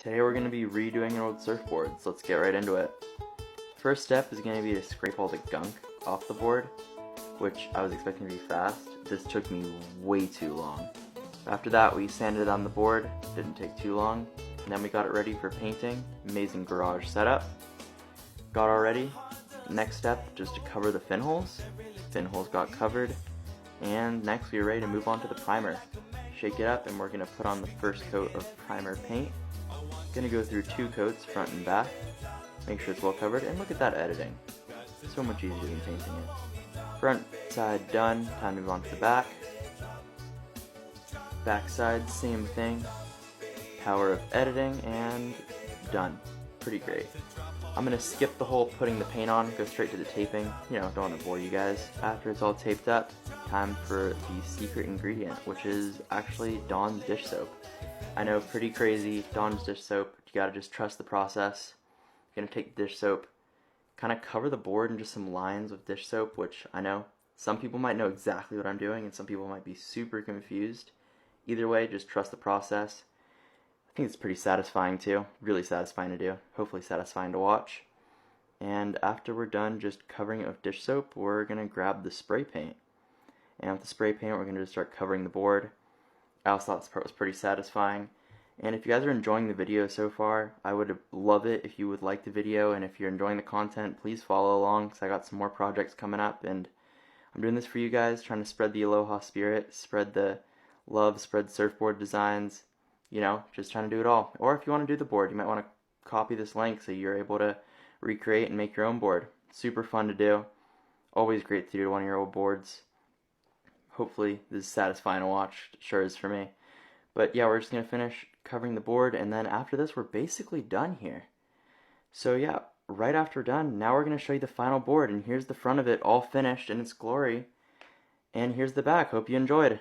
Today we're going to be redoing our old surfboards. Let's get right into it. First step is going to be to scrape all the gunk off the board, which I was expecting to be fast. This took me way too long. After that we sanded on the board, didn't take too long. And then we got it ready for painting. Amazing garage setup. Got all ready. Next step, just to cover the fin holes. Fin holes got covered. And next we are ready to move on to the primer. Shake it up and we're going to put on the first coat of primer paint. Going to go through 2 coats, front and back. Make sure it's well covered, and look at that editing. So much easier than painting it. Front side done, time to move on to the back. Back side, same thing. Power of editing, and done. Pretty great. I'm going to skip the whole putting the paint on, go straight to the taping. You know, don't want to bore you guys. After it's all taped up, time for the secret ingredient, which is actually Dawn's dish soap. I know, pretty crazy, Dawn's dish soap. You gotta just trust the process. You're gonna take the dish soap, kind of cover the board in just some lines with dish soap, which I know some people might know exactly what I'm doing and some people might be super confused. Either way, just trust the process. I think it's pretty satisfying too, really satisfying to do, hopefully satisfying to watch. And after we're done just covering it with dish soap, we're gonna grab the spray paint. And with the spray paint, we're gonna just start covering the board. I also thought this part was pretty satisfying. And if you guys are enjoying the video so far, I would love it if you would like the video, and if you're enjoying the content, please follow along, because I got some more projects coming up, and I'm doing this for you guys, trying to spread the aloha spirit, spread the love, spread surfboard designs, you know, just trying to do it all. Or if you want to do the board, you might want to copy this link so you're able to recreate and make your own board. Super fun to do. Always great to do one of your old boards. Hopefully this is satisfying to watch. It sure is for me. But yeah, we're just going to finish covering the board, and then after this we're basically done here. So yeah, right after we're done, now we're going to show you the final board, and here's the front of it all finished in its glory. And here's the back. Hope you enjoyed.